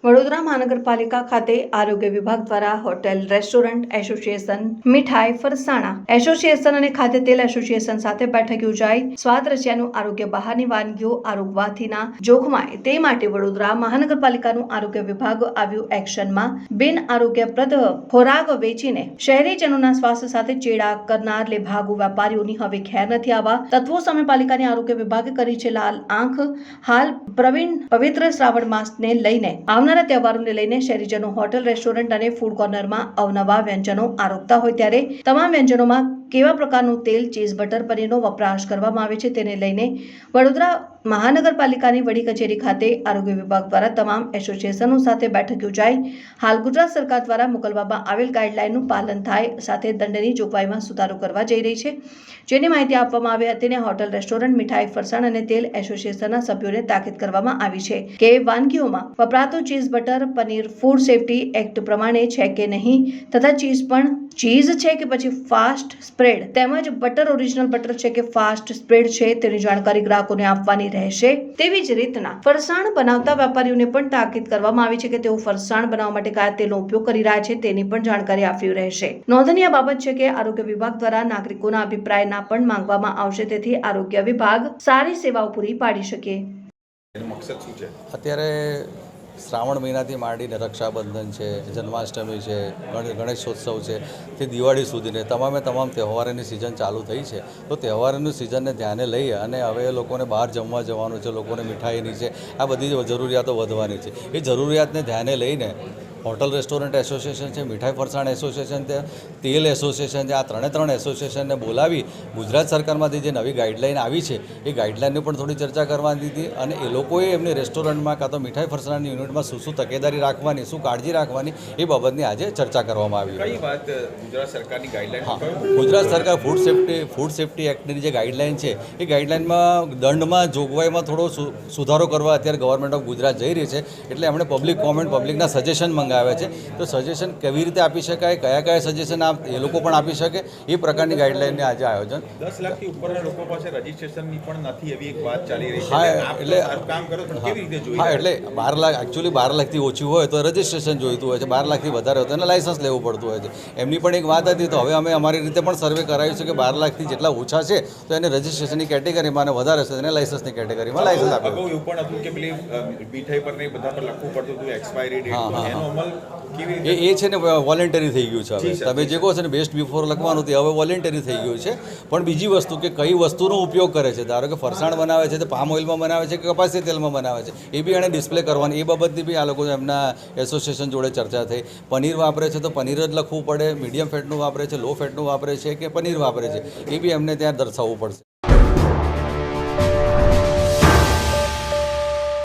વડોદરા મહાનગરપાલિકા ખાતે આરોગ્ય વિભાગ દ્વારા હોટેલ રેસ્ટોરન્ટ એસોસિએશન, મીઠાઈ ફરસાણા એસોસિએશન અને ખાદ્ય તેલ એસોસિએશન સાથે બેઠક યોજાઈ. સ્વાદ રશિયાનું આરોગ્ય બહારની વાનગીઓ આરોગવાથીના જોખમાય તે માટે વડોદરા મહાનગરપાલિકાનું આરોગ્ય વિભાગ આવ્યું એક્શનમાં. બિન આરોગ્યપ્રદ ખોરાક વેચીને શહેરીજનોના સ્વાસ્થ્ય સાથે ચેડા કરનાર લેભાગુ વેપારીઓની હવે ખેર નથી. આવા તત્વો સામે પાલિકાની આરોગ્ય વિભાગે કરી છે લાલ આંખ. હાલ પવિત્ર શ્રાવણ માસને લઈને આવનારા તહેવારોને લઈને શહેરીજનો હોટેલ, રેસ્ટોરન્ટ અને ફૂડ કોર્નરમાં અવનવા વ્યંજનો આરોગતા હોય ત્યારે તમામ વ્યંજનોમાં કેવા પ્રકારનું તેલ, ચીઝ, બટર, પનીરનો વપરાશ કરવામાં આવે છે તેને લઈને વડોદરા મહાનગરપાલિકાની વડી કચેરી ખાતે આરોગ્ય વિભાગ દ્વારા તમામ એસોસિએશનો સાથે બેઠક યોજાઈ. હાલ ગુજરાત સરકાર દ્વારા મોકલવામાં આવેલ ગાઈડલાઈનનું પાલન થાય સાથે દંડની જોગવાઈમાં સુધારો કરવા જઈ રહી છે, જેની માહિતી આપવામાં આવી હતી. અને હોટેલ, રેસ્ટોરન્ટ, મીઠાઈ, ફરસાણ અને તેલ એસોસિએશનના સભ્યોને તાકીદ કરવામાં આવી છે કે વાનગીઓમાં વપરાતું cheese, butter, paneer food safety act પ્રમાણે છે કે નહીં તથા ચીઝ છે કે પછી ફાસ્ટ સ્પ્રેડ તેમજ બટર ઓરિજિનલ બટર છે કે ફાસ્ટ સ્પ્રેડ છે તેની જાણકારી ગ્રાહકોને આપવાની રહેશે. તેવી જ રીતના ફરસાણ બનાવતા વેપારીઓને પણ તાકીદ કરવામાં આવી છે કે તેઓ ફરસાણ બનાવવા માટે કયા તેલનો ઉપયોગ કરી રહ્યા છે તેની પણ જાણકારી આપવી રહેશે. નોંધનીય બાબત છે કે આરોગ્ય વિભાગ દ્વારા નાગરિકોના અભિપ્રાયના પણ માંગવામાં આવશે, તેથી આરોગ્ય વિભાગ સારી સેવાઓ પૂરી પાડી શકે. અત્યારે શ્રાવણ મહિનાથી માંડીને રક્ષાબંધન છે, જન્માષ્ટમી છે, ગણેશોત્સવ છે, તે દિવાળી સુધીને તમામ તહેવારોની સિઝન ચાલુ થઈ છે. તો તહેવારોની સિઝનને ધ્યાને લઈ અને હવે લોકોને બહાર જમવા જવાનું છે, લોકોને મીઠાઈની છે, આ બધી જરૂરિયાતો વધવાની છે. એ જરૂરિયાતને ધ્યાને લઈને હોટલ રેસ્ટોરન્ટ એસોસિએશન છે, મીઠાઈ ફરસાણ એસોસિએશન છે, તેલ એસોસિએશન છે, આ ત્રણ એસોસિએશનને બોલાવી ગુજરાત સરકારમાંથી જે નવી ગાઈડલાઈન આવી છે એ ગાઈડલાઈનની પણ થોડી ચર્ચા કરવાની હતી. અને એ લોકોએ એમની રેસ્ટોરન્ટમાં કાં તો મીઠાઈ ફરસાણની યુનિટમાં શું તકેદારી રાખવાની, શું કાળજી રાખવાની એ બાબતની આજે ચર્ચા કરવામાં આવી. કઈ વાત ગુજરાત સરકારની ગાઈડલાઈન? હા, ગુજરાત સરકાર ફૂડ સેફ્ટી એક્ટની જે ગાઈડલાઈન છે એ ગાઈડલાઈનમાં દંડમાં જોગવાઈમાં થોડો સુધારો કરવા અત્યારે ગવર્મેન્ટ ઓફ ગુજરાત જઈ રહી છે. એટલે એમણે પબ્લિક કોમેન્ટ, પબ્લિકના સજેશન આવે છે. તો સજેશન કેવી રીતે આપી શકાય, કયા સજેશન એ લોકો પણ આપી શકે, એ પ્રકારની ગાઈડલાઈનને આજે આયોજન. 10 લાખથી ઉપરના લોકો પાસે રજીસ્ટ્રેશનની પણ નથી એવી એક વાત ચાલી રહી છે. હા, એટલે કામ કરો તો કેવી રીતે જોઈએ? હા, એટલે 12 લાખ એકચ્યુઅલી 12 લાખથી ઓછું હોય તો રજીસ્ટ્રેશન જોઈતું હોય છે, 12 લાખથી વધારે હોય તો એને લાયસન્સ લેવું પડતું હોય છે. એમની પણ એક વાત હતી. તો હવે અમે અમારી રીતે પણ સર્વે કરાવ્યું છે કે 12 લાખથી જેટલા ઓછા છે તો એને રજીસ્ટ્રેશનની કેટેગરીમાં અને વધારે છે એને લાયસન્સની કેટેગરીમાં લાયસન્સ આપ્યું. અગાઉ એવું પણ હતું કે પેલી મીઠાઈ પર ને બધા પર લખવું પડતું હતું એક્સપાયરી ડેટ. એનો અમલ એ છે ને વોલેન્ટરી થઈ ગયું છે. હવે તમે જે કહો છો ને બેસ્ટ બિફોર લખવાનું તે હવે વોલેન્ટરી થઈ ગયું છે. પણ બીજી વસ્તુ કે કઈ વસ્તુનો ઉપયોગ કરે છે, ધારો કે ફરસાણ બનાવે છે તો પામ ઓઇલમાં બનાવે છે કે કપાસી તેલમાં બનાવે છે, એ બી એને ડિસ્પ્લે કરવાની. એ બાબતની બી આ લોકો એમના એસોસિએશન જોડે ચર્ચા થઈ. પનીર વાપરે છે તો પનીર જ લખવું પડે, મીડિયમ ફેટનું વાપરે છે, લો ફેટનું વાપરે છે કે પનીર વાપરે છે, એ બી એમને ત્યાં દર્શાવવું પડશે.